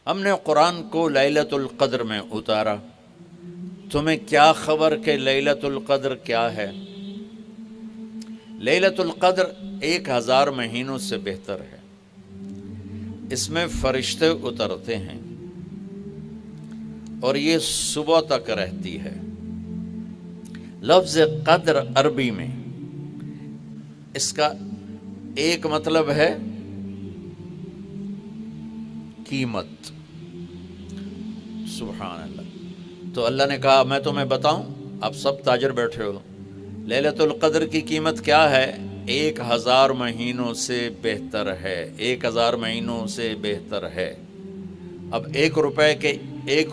ہم نے قرآن کو لیلۃ القدر میں اتارا، تمہیں کیا خبر کہ لیلۃ القدر کیا ہے؟ لیلۃ القدر 1000 مہینوں سے بہتر ہے، اس میں فرشتے اترتے ہیں اور یہ صبح تک رہتی ہے۔ لفظ قدر عربی میں اس کا ایک مطلب ہے قیمت۔ سبحان اللہ۔ تو اللہ نے کہا میں تمہیں بتاؤں، آپ سب تاجر بیٹھے ہو، لیلۃ القدر کی قیمت کیا ہے؟ 1000 مہینوں سے بہتر ہے، 1000 مہینوں سے بہتر ہے۔ اب 1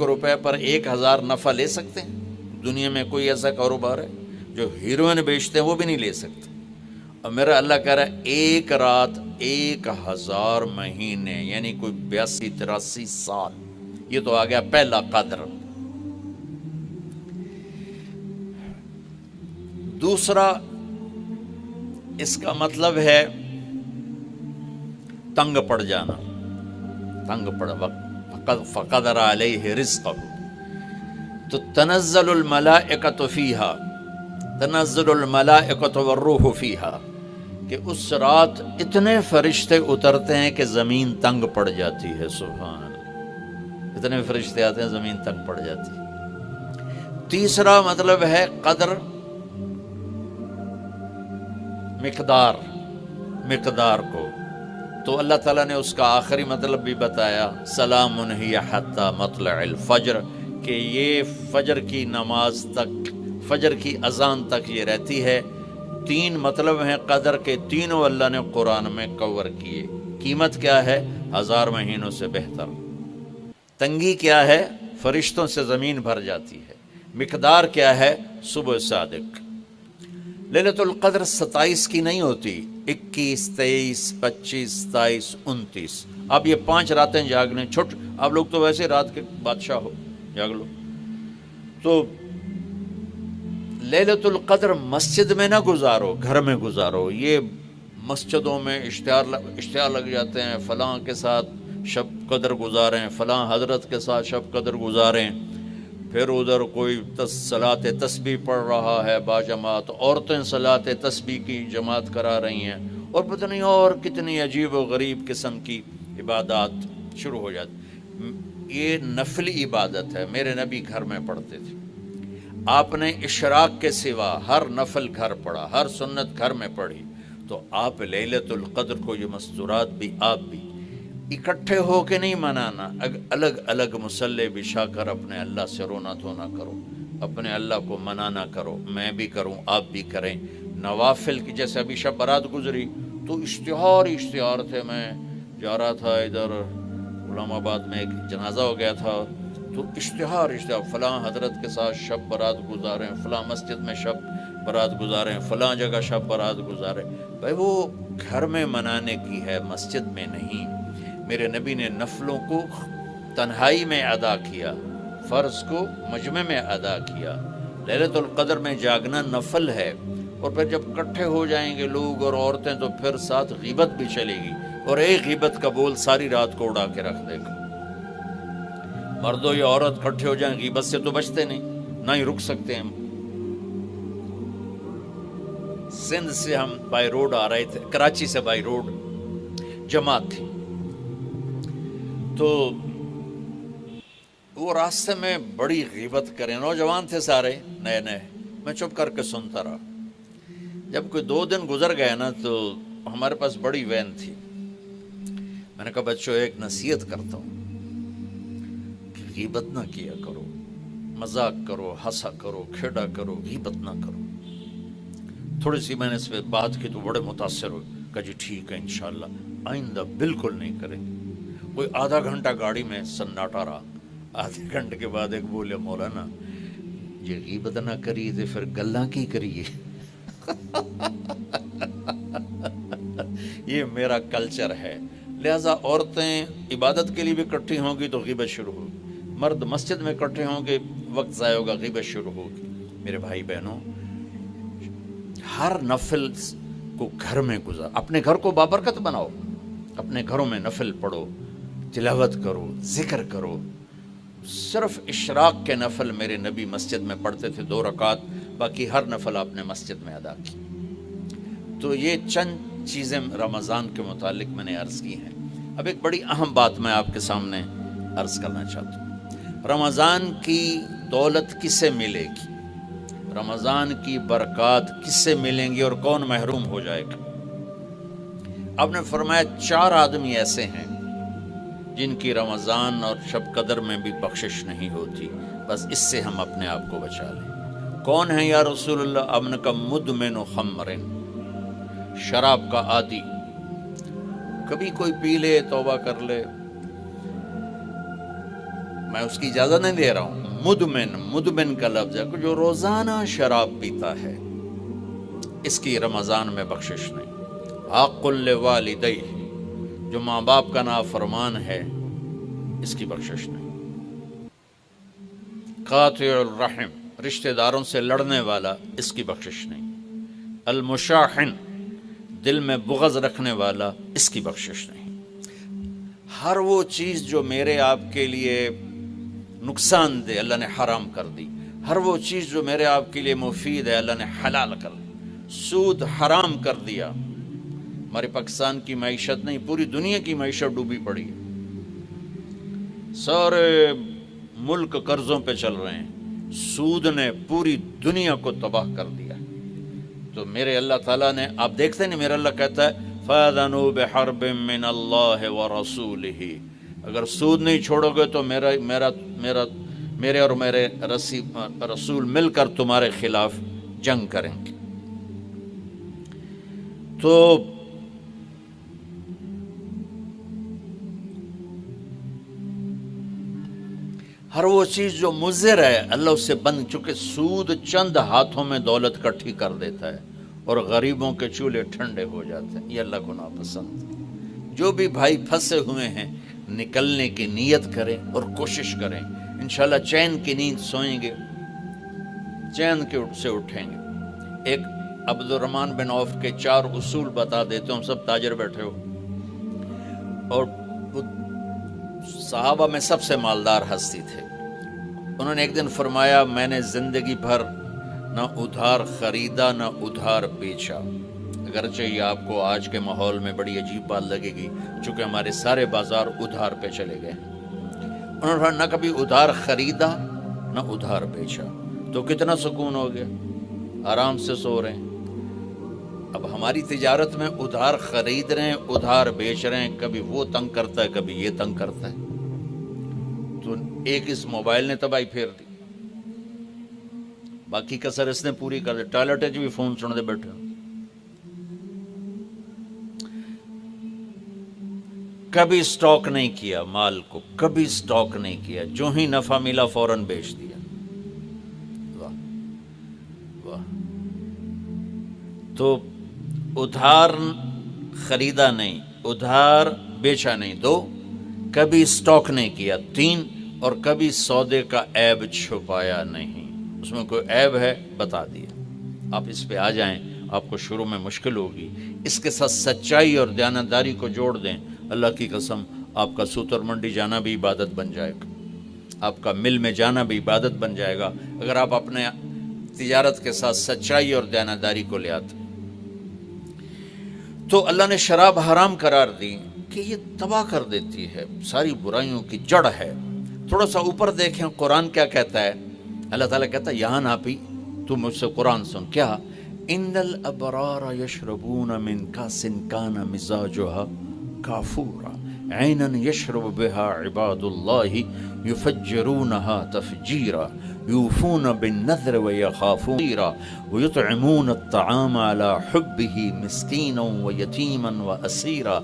روپے پر 1000 نفع لے سکتے ہیں؟ دنیا میں کوئی ایسا کاروبار ہے؟ جو ہیروئن بیچتے ہیں وہ بھی نہیں لے سکتے۔ اور میرا اللہ کہہ رہا ہے 1 رات 1000 مہینے، یعنی کوئی 82-83 سال۔ یہ تو آ گیا پہلا قدر۔ دوسرا اس کا مطلب ہے تنگ پڑ جانا، تنگ پڑ فقدر علیہ رزقہ۔ تو تنزل الملائکۃ فیہا، تنزل الملائکۃ والروح فیہا، کہ اس رات اتنے فرشتے اترتے ہیں کہ زمین تنگ پڑ جاتی ہے۔ سبحان اللہ، اتنے فرشتے آتے ہیں زمین تنگ پڑ جاتی ہے۔ تیسرا مطلب ہے قدر، مقدار کو، تو اللہ تعالیٰ نے اس کا آخری مطلب بھی بتایا، سلام ہی حتی مطلع الفجر، کہ یہ فجر کی نماز تک، فجر کی اذان تک یہ رہتی ہے۔ 3 مطلب ہیں قدر کے، تینوں اللہ نے قرآن میں کور کیے۔ قیمت کیا ہے؟ 1000 مہینوں سے بہتر۔ تنگی کیا ہے؟ فرشتوں سے زمین بھر جاتی ہے۔ مقدار کیا ہے؟ صبح صادق۔ لیلۃ القدر 27 کی نہیں ہوتی، 21، 23، 25، 27، 29۔ اب یہ 5 راتیں جاگنے چھٹ، آپ لوگ تو ویسے رات کے بادشاہ ہو، جاگ لو۔ تو لیلۃ القدر مسجد میں نہ گزارو، گھر میں گزارو۔ یہ مسجدوں میں اشتہار لگ جاتے ہیں، فلاں کے ساتھ شب قدر گزاریں، فلاں حضرت کے ساتھ شب قدر گزاریں، پھر ادھر کوئی صلاۃ تسبیح پڑھ رہا ہے باجماعت، عورتیں صلاۃ تسبیح کی جماعت کرا رہی ہیں، اور پتہ نہیں اور کتنی عجیب و غریب قسم کی عبادات شروع ہو جاتی۔ یہ نفلی عبادت ہے، میرے نبی گھر میں پڑھتے تھے۔ آپ نے اشراق کے سوا ہر نفل گھر پڑھا، ہر سنت گھر میں پڑھی۔ تو آپ لیلۃ القدر کو یہ مستورات بھی آپ بھی اکٹھے ہو کے نہیں منانا، الگ الگ مصلی بچھا کر اپنے اللہ سے رونا دھونا کرو، اپنے اللہ کو منانا کرو، میں بھی کروں آپ بھی کریں۔ نوافل کی، جیسے ابھی شب برات گزری تو اشتہار تھے، میں جا رہا تھا ادھر غلام آباد میں، ایک جنازہ ہو گیا تھا، تو اشتہار فلاں حضرت کے ساتھ شب برات گزاریں، فلاں مسجد میں شب برات گزاریں، فلاں جگہ شب برات گزاریں۔ بھائی وہ گھر میں منانے کی ہے، مسجد میں نہیں۔ میرے نبی نے نفلوں کو تنہائی میں ادا کیا، فرض کو مجمع میں ادا کیا۔ لیلۃ القدر میں جاگنا نفل ہے، اور پھر جب اکٹھے ہو جائیں گے لوگ اور عورتیں تو پھر ساتھ غیبت بھی چلے گی، اور ایک غیبت کا بول ساری رات کو اڑا کے رکھ دے گا۔ مردوں یا عورت اکٹھے ہو جائیں، غیبت سے تو بچتے نہیں، نہ ہی رک سکتے ہیں۔ سندھ سے ہم بائی روڈ آ رہے تھے، کراچی سے بائی روڈ جماعت تھی، تو وہ راستے میں بڑی غیبت کریں، نوجوان تھے سارے نئے نئے، میں چپ کر کے سنتا رہا۔ جب کوئی 2 دن گزر گئے نا، تو ہمارے پاس بڑی وین تھی، میں نے کہا بچوں ایک نصیحت کرتا ہوں کہ غیبت نہ کیا کرو، مذاق کرو، ہنسا کرو، کھیڑا کرو، غیبت نہ کرو۔ تھوڑی سی میں نے اس پہ بات کی تو بڑے متاثر ہوئے، کہا جی ٹھیک ہے انشاءاللہ آئندہ بالکل نہیں کریں گے۔ کوئی آدھا گھنٹہ گاڑی میں سناٹا رہا، آدھے گھنٹے کے بعد ایک بولے مولانا یہ غیبت نہ کری تو پھر گلاں کی کریے۔ یہ میرا کلچر ہے، لہٰذا عورتیں عبادت کے لیے بھی اکٹھی ہوں گی تو غیبت شروع ہوگی، مرد مسجد میں اکٹھے ہوں گے وقت ضائع ہوگا، غیبت شروع ہوگی۔ میرے بھائی بہنوں، ہر نفل کو گھر میں گزار، اپنے گھر کو بابرکت بناؤ، اپنے گھروں میں نفل پڑھو، تلاوت کرو، ذکر کرو. صرف اشراق کے نفل میرے نبی مسجد میں پڑھتے تھے 2 رکعت، باقی ہر نفل آپ نے مسجد میں ادا کی. تو یہ چند چیزیں رمضان کے متعلق میں نے عرض کی ہیں. اب ایک بڑی اہم بات میں آپ کے سامنے عرض کرنا چاہتا ہوں. رمضان کی دولت کس سے ملے گی؟ رمضان کی برکات کس سے ملیں گی اور کون محروم ہو جائے گا؟ آپ نے فرمایا 4 آدمی ایسے ہیں جن کی رمضان اور شب قدر میں بھی بخشش نہیں ہوتی، بس اس سے ہم اپنے آپ کو بچا لیں. کون ہیں یا رسول اللہ؟ آپ نے کہا مدمن خمر، شراب کا عادی. کبھی کوئی پی لے توبہ کر لے، میں اس کی اجازت نہیں دے رہا ہوں. مدمن کا لفظ ہے جو روزانہ شراب پیتا ہے، اس کی رمضان میں بخشش نہیں. حق لوالدیہ، جو ماں باپ کا نافرمان ہے، اس کی بخشش نہیں. قاطع الرحم، رشتہ داروں سے لڑنے والا، اس کی بخشش نہیں. المشاحن، دل میں بغض رکھنے والا، اس کی بخشش نہیں. ہر وہ چیز جو میرے آپ کے لیے نقصان دہ اللہ نے حرام کر دی، ہر وہ چیز جو میرے آپ کے لیے مفید ہے اللہ نے حلال کر دی. سود حرام کر دیا. ہمارے پاکستان کی معیشت نہیں، پوری دنیا کی معیشت ڈوبی پڑی ہے. سارے ملک قرضوں پہ چل رہے ہیں. سود نے پوری دنیا کو تباہ کر دیا. تو میرے اللہ تعالیٰ نے، آپ دیکھتے ہیں میرا اللہ کہتا ہے فَأَذَنُوا بِحَرْبٍ مِّنَ اللَّهِ وَرَسُولِهِ، اگر سود نہیں چھوڑو گے تو میرے اور میرے رسول مل کر تمہارے خلاف جنگ کریں گے. تو ہر وہ چیز جو مضر ہے اللہ اس سے بند، چونکہ سود چند ہاتھوں میں دولت کٹھی کر دیتا ہے اور غریبوں کے چولہے ٹھنڈے ہو جاتے ہیں. یہ اللہ کو ناپسند. جو بھی بھائی پھنسے ہوئے ہیں نکلنے کی نیت کریں اور کوشش کریں، انشاءاللہ چین کی نیند سوئیں گے، چین کے سے اٹھیں گے. ایک عبد الرحمن بن عوف کے 4 اصول بتا دیتے ہوں. سب تاجر بیٹھے ہو، اور صحابہ میں سب سے مالدار ہستی تھے. انہوں نے ایک دن فرمایا میں نے زندگی بھر نہ ادھار خریدا نہ ادھار بیچا. اگرچہ یہ آپ کو آج کے ماحول میں بڑی عجیب بات لگے گی، چونکہ ہمارے سارے بازار ادھار پہ چلے گئے. انہوں نے نہ کبھی ادھار خریدا نہ ادھار بیچا. تو کتنا سکون ہو گیا، آرام سے سو رہے ہیں. اب ہماری تجارت میں ادھار خرید رہے ہیں، ادھار بیچ رہے ہیں، کبھی وہ تنگ کرتا ہے کبھی یہ تنگ کرتا ہے. تو ایک اس موبائل نے تباہی پھیر دی، باقی کسر اس نے پوری کر دی. ٹوائلٹ چ بھی فون سن دے بیٹھے. کبھی سٹاک نہیں کیا مال کو، کبھی سٹاک نہیں کیا، جو ہی نفع ملا فوراً بیچ دیا. واہ واہ. تو ادھار خریدا نہیں، ادھار بیچا نہیں 2، کبھی سٹاک نہیں کیا 3، اور کبھی سودے کا عیب چھپایا نہیں. اس میں کوئی عیب ہے بتا دیا. آپ اس پہ آ جائیں، آپ کو شروع میں مشکل ہوگی. اس کے ساتھ سچائی اور دیانتداری کو جوڑ دیں، اللہ کی قسم آپ کا سوتر منڈی جانا بھی عبادت بن جائے گا، آپ کا مل میں جانا بھی عبادت بن جائے گا، اگر آپ اپنے تجارت کے ساتھ سچائی اور دیانتداری کو لے آتے. تو اللہ نے شراب حرام قرار دی کہ یہ تباہ کر دیتی ہے، ساری برائیوں کی جڑ ہے. تھوڑا سا اوپر دیکھیں قرآن کیا کہتا ہے. اللہ تعالیٰ کہتا ہے یہاں نہ پی، تو مجھ سے قرآن سن. کیا؟ ان الابرار یشربون من کاس کان مزاجها کافورا عینا یشرب بها عباد اللہ یفجرونها تفجیرا یوفون بالنذر ویخافون ویطعمون الطعام على حبه مسکینا ویتیما واسیرا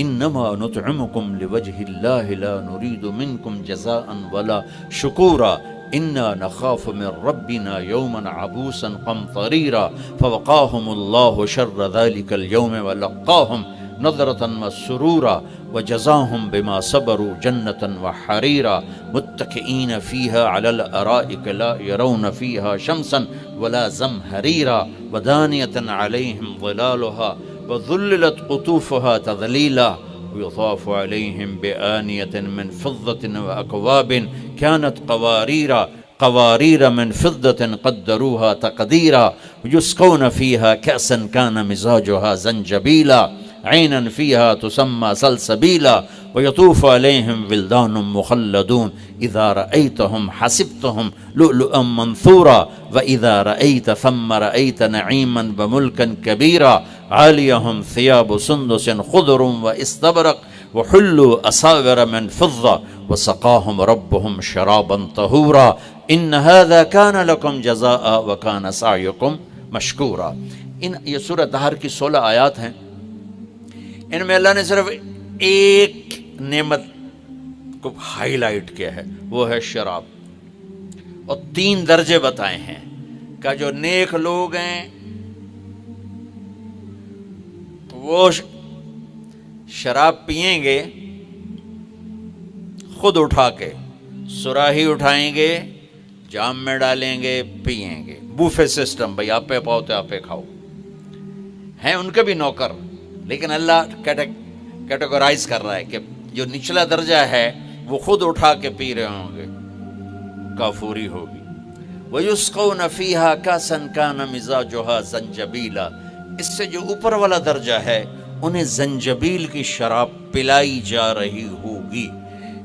انما نطعمکم لوجه اللہ لا نرید منکم جزاء ولا شکورا انا نخاف من ربنا یوما عبوسا قمطریرا فوقاهم اللہ شر ذلك اليوم ولقاهم نظرة وسرورا وجزاهم بما صبروا جنة وحريرا متكئين فيها على الأرائك لا يرون فيها شمسا ولا زمهريرا ودانية عليهم ظلالها وذللت قطوفها تذليلا ويطاف عليهم بآنية من فضة وأكواب كانت قوارير من فضة قدروها تقديرا يسقون فيها كأسا كان مزاجها زنجبيلا عينا فيها تسمى سلسبيلا ويطوف عليهم ولدان مخلدون إذا رأيتهم حسبتهم لؤلؤا منثورا وإذا رأيت ثم رأيت نعيما وملكا كبيرا عاليهم ثياب سندس خضر واستبرق وحلوا أساور من فضة وسقاهم ربهم شرابا طهورا إن هذا كان لكم جزاء وكان سعيكم مشکورا. یہ سورہ دہر کی 16 آیات ہیں. ان میں اللہ نے صرف ایک نعمت کو ہائی لائٹ کیا ہے، وہ ہے شراب، اور 3 درجے بتائے ہیں کہ جو نیک لوگ ہیں وہ شراب پئیں گے خود اٹھا کے، سراہی اٹھائیں گے، جام میں ڈالیں گے، پئیں گے. بوفے سسٹم، بھائی آپ پہ پاؤ تو آپ پہ کھاؤ. ہیں ان کے بھی نوکر، لیکن اللہ کیٹیگورائز کر رہا ہے کہ جو نچلا درجہ ہے وہ خود اٹھا کے پی رہے ہوں گے، کافوری ہوگی. وَيُسْقَوْنَ فِيهَا كَأْسًا كَانَ مِزَاجُهَا زَنْجَبِيلًا. اس سے جو اوپر والا درجہ ہے انہیں زنجبیل کی شراب پلائی جا رہی ہوگی.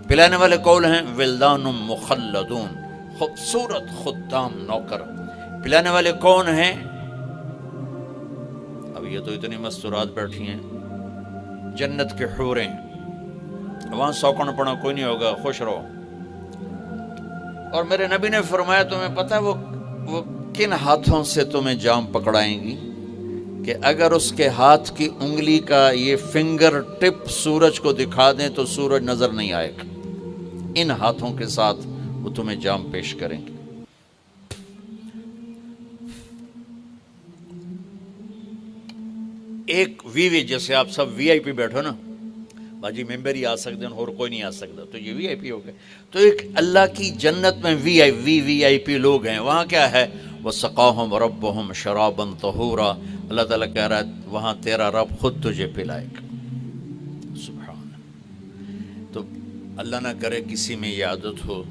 پلانے والے قول ہیں ولدان مخلدون، خوبصورت خدام نوکر. پلانے والے کون ہیں؟ اب یہ تو اتنی مستورات بیٹھی ہیں، جنت کے حوریں، وہاں سوکن پڑا کوئی نہیں ہوگا، خوش رہو. اور میرے نبی نے فرمایا تمہیں پتہ ہے وہ کن ہاتھوں سے تمہیں جام پکڑائیں گی کہ اگر اس کے ہاتھ کی انگلی کا یہ فنگر ٹپ سورج کو دکھا دیں تو سورج نظر نہیں آئے گا. ان ہاتھوں کے ساتھ وہ تمہیں جام پیش کریں گے. ایک وی جیسے آپ سب وی آئی پی بیٹھو نا، باجی ممبر ہی آ سکتے ہیں اور کوئی نہیں آ سکتا، تو یہ وی آئی پی ہو گئے. تو ایک اللہ کی جنت میں وی آئی پی لوگ ہیں. وہاں کیا ہے؟ وَسَقَاهُمْ رَبُّهُمْ شَرَابًا طَهُورًا. اللہ تعالیٰ کہہ رہا ہے وہاں تیرا رب خود تجھے پلائے گا. سبحان. تو اللہ نہ کرے کسی میں یہ عادت ہو،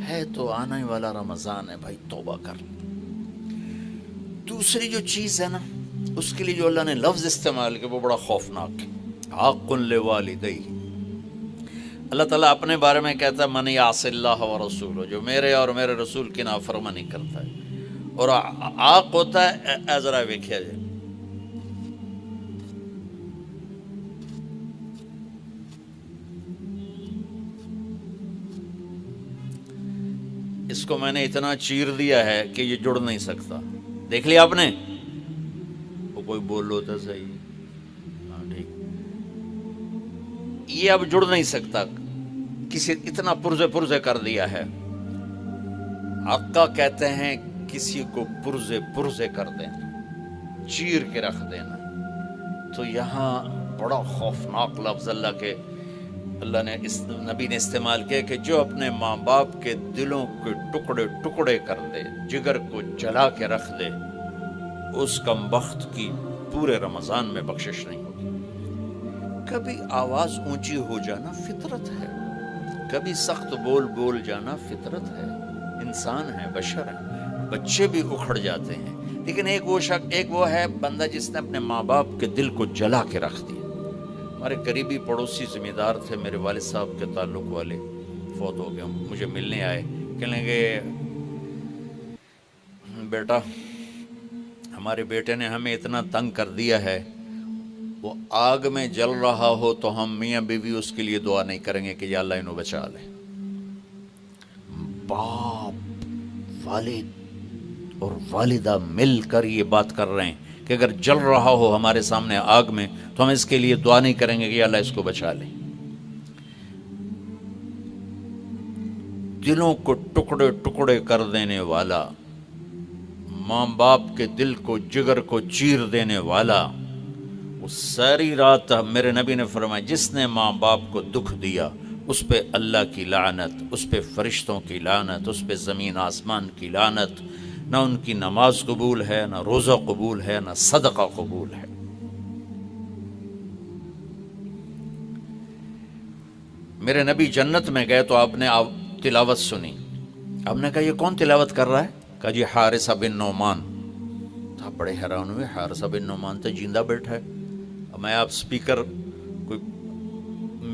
ہے تو آنے والا رمضان ہے بھائی، توبہ کر. دوسری جو چیز ہے نا، اس کے لیے جو اللہ نے لفظ استعمال کیا وہ بڑا خوفناک ہے. حق لوالدیہ. اللہ تعالیٰ اپنے بارے میں کہتا ہے من یعص اللہ ورسولہ، جو میرے اور میرے رسول کی نافرمانی کرتا ہے. اور عاق ہوتا ہے ذرا ویکھیا جائے، اس کو میں نے اتنا چیر دیا ہے کہ یہ جڑ نہیں سکتا. دیکھ لیا آپ نے؟ وہ کوئی بول لو تو صحیح، ہاں ٹھیک. یہ اب جڑ نہیں سکتا، کسی اتنا پرزے کر دیا ہے. آقا کہتے ہیں کسی کو پرزے کر دینا، چیر کے رکھ دینا. تو یہاں بڑا خوفناک لفظ اللہ نے اس نبی نے استعمال کیا کہ جو اپنے ماں باپ کے دلوں کے ٹکڑے کر دے، جگر کو جلا کے رکھ دے، اس کمبخت کی پورے رمضان میں بخشش نہیں ہوگی. کبھی آواز اونچی ہو جانا فطرت ہے، کبھی سخت بول جانا فطرت ہے. انسان ہے، بشر ہے، بچے بھی اکھڑ جاتے ہیں. لیکن ایک وہ ہے بندہ جس نے اپنے ماں باپ کے دل کو جلا کے رکھ دیا. ہمارے قریبی پڑوسی ذمہ دار تھے، میرے والد صاحب کے تعلق والے، فوت ہو گئے. مجھے ملنے آئے، کہنے گے بیٹا ہمارے بیٹے نے ہمیں اتنا تنگ کر دیا ہے، وہ آگ میں جل رہا ہو تو ہم میاں بیوی اس کے لیے دعا نہیں کریں گے کہ یا اللہ انہوں بچا لے. باپ، والد اور والدہ مل کر یہ بات کر رہے ہیں کہ اگر جل رہا ہو ہمارے سامنے آگ میں تو ہم اس کے لیے دعا نہیں کریں گے کہ یا اللہ اس کو بچا لے. دلوں کو ٹکڑے کر دینے والا، ماں باپ کے دل کو، جگر کو چیر دینے والا، وہ ساری رات میرے نبی نے فرمایا جس نے ماں باپ کو دکھ دیا اس پہ اللہ کی لعنت، اس پہ فرشتوں کی لعنت، اس پہ زمین آسمان کی لعنت. نہ ان کی نماز قبول ہے، نہ روزہ قبول ہے، نہ صدقہ قبول ہے. میرے نبی جنت میں گئے تو آپ نے تلاوت سنی. آپ نے کہا یہ کون تلاوت کر رہا ہے؟ کہا جی حارثہ بن نعمان. تو آپ بڑے حیران ہوئے، حارثہ بن نعمان تو جیندہ بیٹھا ہے. اب میں آپ سپیکر کوئی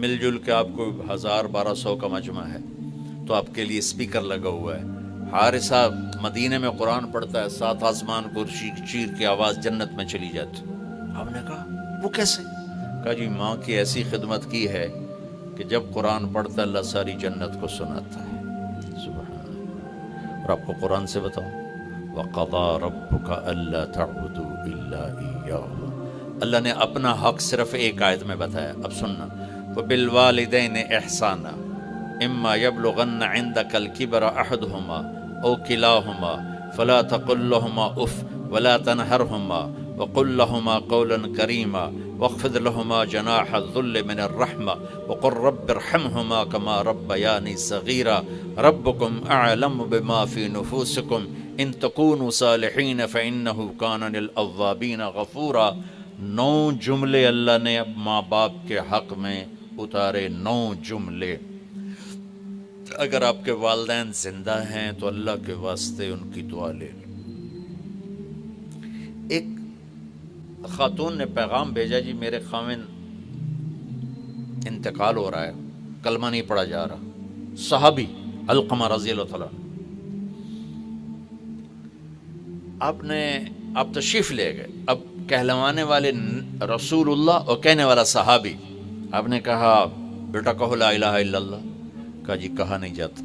مل جل کے آپ کو 1000-1200 کا مجمع ہے تو آپ کے لیے سپیکر لگا ہوا ہے. حارثہ مدینے میں قرآن پڑھتا ہے، 7 آسمان کو چیر کے آواز جنت میں چلی جاتی. آپ نے کہا وہ کیسے؟ کہا جی ماں کی ایسی خدمت کی ہے کہ جب قرآن پڑھتا اللہ ساری جنت کو سناتا ہے. سبحان اللہ. اور آپ کو قرآن سے بتاؤں، وَقَضَى رَبُّكَ أَلَّا تَعْبُدُوا إِلَّا إِيَّاهُ. اللہ نے اپنا حق صرف ایک آیت میں بتایا. اب سننا، وَبِالْوَالِدَيْنِ إِحْسَانًا إِمَّا يَبْلُغَنَّ عِنْدَكَ الْكِبَرَ أَحَدُهُمَا أَوْ كِلَاهُمَا فَلَا تَقُل لَّهُمَا أُفٍّ وَلَا تَنْهَرْهُمَا وَقُل لَّهُمَا قَوْلًا كَرِيمًا واخفض لهما جناح الذل من الرحمة وقل رب ارحمهما كما ربياني صغيرا ربكم أعلم بما في نفوسكم إن تكونوا صالحين فإنه كان للأوابين غفورا. 9 جملے اللہ نے ماں باپ کے حق میں اتارے. 9 جملے. اگر آپ کے والدین زندہ ہیں تو اللہ کے واسطے ان کی دعا لے لو. ایک خاتون نے پیغام بھیجا، جی میرے خاوند انتقال ہو رہا ہے، کلمہ نہیں پڑھا جا رہا. صحابی علقمہ رضی اللہ تعالیٰ. آپ تشریف لے گئے. اب کہلوانے والے رسول اللہ اور کہنے والا صحابی. آپ نے کہا بیٹا کہو لا الہ الا اللہ. کہا جی کہا نہیں جاتا.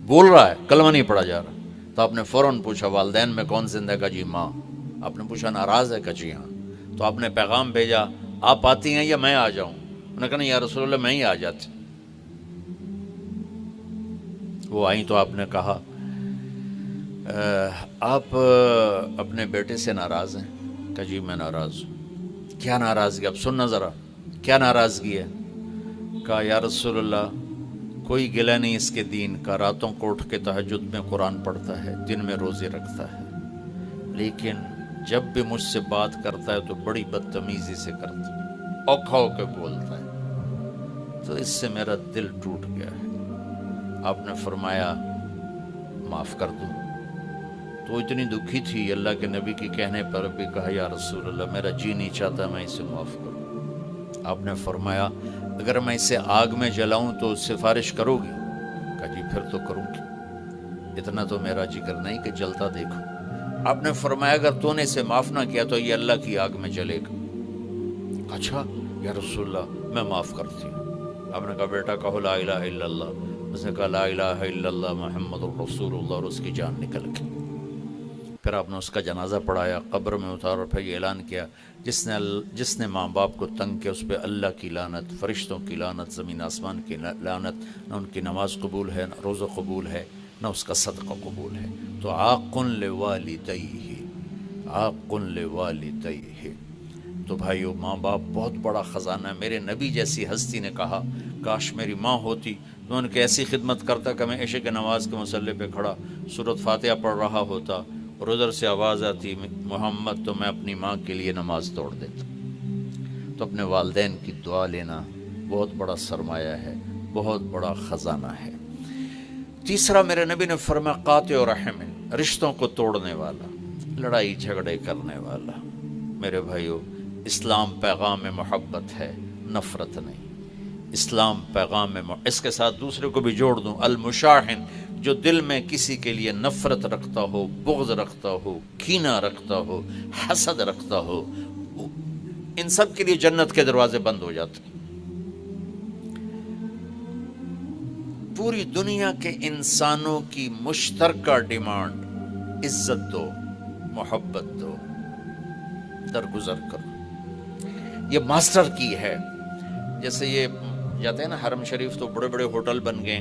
بول رہا ہے کلمہ نہیں پڑھا جا رہا. تو آپ نے فوراً پوچھا والدین میں کون زندہ ہے؟ کہا جی ماں. آپ نے پوچھا ناراض ہے؟ کہا جی ہاں. تو آپ نے پیغام بھیجا آپ آتی ہیں یا میں آ جاؤں؟ انہوں نے کہا نہیں یا رسول اللہ میں ہی آ جاتی. وہ آئیں تو آپ نے کہا آپ اپنے بیٹے سے ناراض ہیں؟ کہا جی میں ناراض ہوں. کیا ناراضگی؟ اب سننا ذرا کیا ناراضگی ہے. کہا یا رسول اللہ کوئی گلہ نہیں اس کے دین کا، راتوں کو اٹھ کے تہجد میں قرآن پڑھتا ہے، دن میں روزے رکھتا ہے، لیکن جب بھی مجھ سے بات کرتا ہے تو بڑی بدتمیزی سے کرتا ہے، اوکھا ہو کے بولتا ہے، تو اس سے میرا دل ٹوٹ گیا ہے. آپ نے فرمایا معاف کر دوں. تو اتنی دکھی تھی، اللہ کے نبی کے کہنے پر بھی کہا یا رسول اللہ میرا جی نہیں چاہتا میں اسے معاف کروں. آپ نے فرمایا اگر میں اسے آگ میں جلاؤں تو سفارش کرو گی؟ کہا جی پھر تو کروں گی، اتنا تو میرا جگر نہیں کہ جلتا دیکھو. آپ نے فرمایا اگر تو نے اسے معاف نہ کیا تو یہ اللہ کی آگ میں جلے گا. اچھا یا رسول اللہ میں معاف کرتی ہوں. آپ نے کہا بیٹا کہو لا الہ الا اللہ. اس نے کہا لا الہ الا اللہ محمد الرسول اللہ، اور اس کی جان نکل گئی. پھر آپ نے اس کا جنازہ پڑھایا، قبر میں اتارا، اور پھر یہ اعلان کیا جس نے ماں باپ کو تنگ کیا اس پہ اللہ کی لعنت، فرشتوں کی لعنت، زمین آسمان کی لعنت. نہ ان کی نماز قبول ہے، نہ روزہ قبول ہے، نہ اس کا صدقہ قبول ہے. تو عاق لوالدیہ، عاق لوالدیہ. تو بھائیو ماں باپ بہت بڑا خزانہ ہے. میرے نبی جیسی ہستی نے کہا کاش میری ماں ہوتی تو ان کی ایسی خدمت کرتا کہ میں عشاء کی نماز کے مصلی پہ کھڑا سورۃ فاتحہ پڑھ رہا ہوتا اور ادھر سے آواز آتی محمد، تو میں اپنی ماں کے لیے نماز توڑ دیتا. تو اپنے والدین کی دعا لینا بہت بڑا سرمایہ ہے، بہت بڑا خزانہ ہے. تیسرا میرے نبی نے فرمایا قاطع رحم، رشتوں کو توڑنے والا، لڑائی جھگڑے کرنے والا. میرے بھائیو اسلام پیغام محبت ہے، نفرت نہیں. اسلام پیغام اس کے ساتھ دوسرے کو بھی جوڑ دوں، المشاحن، جو دل میں کسی کے لیے نفرت رکھتا ہو، بغض رکھتا ہو، کینہ رکھتا ہو، حسد رکھتا ہو، ان سب کے لیے جنت کے دروازے بند ہو جاتے ہیں. پوری دنیا کے انسانوں کی مشترکہ ڈیمانڈ عزت دو، محبت دو، درگزر کرو. یہ ماسٹر کی ہے. جیسے یہ جاتے ہیں نا حرم شریف تو بڑے بڑے ہوٹل بن گئے،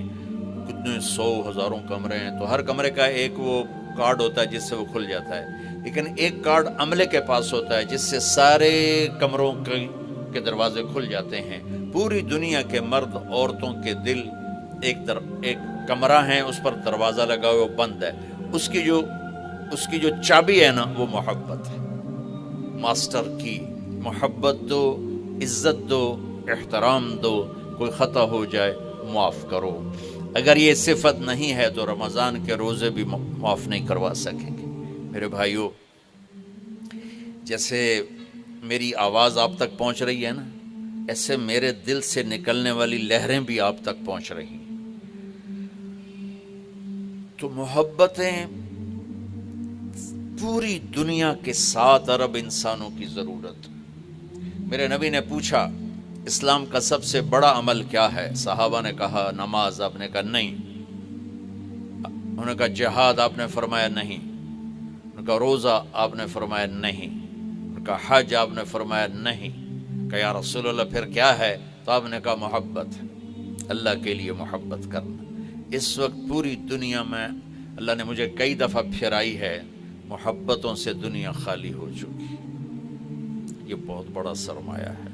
کتنے 100 ہزاروں کمرے ہیں، تو ہر کمرے کا ایک وہ کارڈ ہوتا ہے جس سے وہ کھل جاتا ہے. لیکن ایک کارڈ عملے کے پاس ہوتا ہے جس سے سارے کمروں کے دروازے کھل جاتے ہیں. پوری دنیا کے مرد عورتوں کے دل ایک کمرہ ہے، اس پر دروازہ لگا ہوا بند ہے، اس کی جو چابی ہے نا وہ محبت ہے. ماسٹر کی محبت دو، عزت دو، احترام دو. کوئی خطا ہو جائے معاف کرو. اگر یہ صفت نہیں ہے تو رمضان کے روزے بھی معاف نہیں کروا سکیں گے. میرے بھائیو، جیسے میری آواز آپ تک پہنچ رہی ہے نا، ایسے میرے دل سے نکلنے والی لہریں بھی آپ تک پہنچ رہی ہیں. تو محبتیں پوری دنیا کے 7 ارب انسانوں کی ضرورت. میرے نبی نے پوچھا اسلام کا سب سے بڑا عمل کیا ہے؟ صحابہ نے کہا نماز. آپ نے کہا نہیں. انہوں نے کہا جہاد. آپ نے فرمایا نہیں. انہوں نے کہا روزہ. آپ نے فرمایا نہیں. انہوں نے کہا حج. آپ نے فرمایا نہیں. کہ یا رسول اللہ پھر کیا ہے؟ تو آپ نے کہا محبت. اللہ کے لیے محبت کرنا. اس وقت پوری دنیا میں اللہ نے مجھے کئی دفعہ پھرائی ہے، محبتوں سے دنیا خالی ہو چکی. یہ بہت بڑا سرمایہ ہے.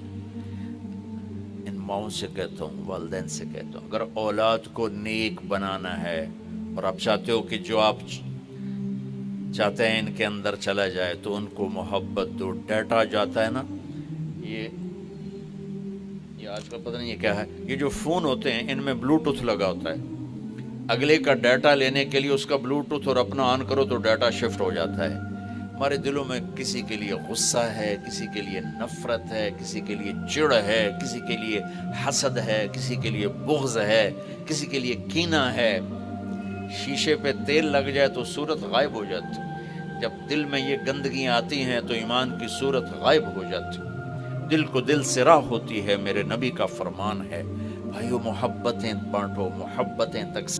ان ماؤں سے کہتا ہوں، والدین سے کہتا ہوں، اگر اولاد کو نیک بنانا ہے اور آپ چاہتے ہو کہ جو آپ چاہتے ہیں ان کے اندر چلا جائے، تو ان کو محبت دو. ڈیٹا جاتا ہے نا، یہ آج کل پتہ نہیں یہ کیا ہے، یہ جو فون ہوتے ہیں ان میں بلوٹوتھ لگا ہوتا ہے. اگلے کا ڈیٹا لینے کے لیے اس کا بلوٹوتھ اور اپنا آن کرو تو ڈیٹا شفٹ ہو جاتا ہے. ہمارے دلوں میں کسی کے لیے غصہ ہے، کسی کے لیے نفرت ہے، کسی کے لیے چڑ ہے، کسی کے لیے حسد ہے، کسی کے لیے بغض ہے، کسی کے لیے کینہ ہے. شیشے پہ تیل لگ جائے تو صورت غائب ہو جاتی. جب دل میں یہ گندگیاں آتی ہیں تو ایمان کی صورت غائب ہو جاتی. دل کو دل سے راہ ہوتی ہے، میرے نبی کا فرمان ہے. بھائیو محبتیں بانٹو، محبتیں تقسیم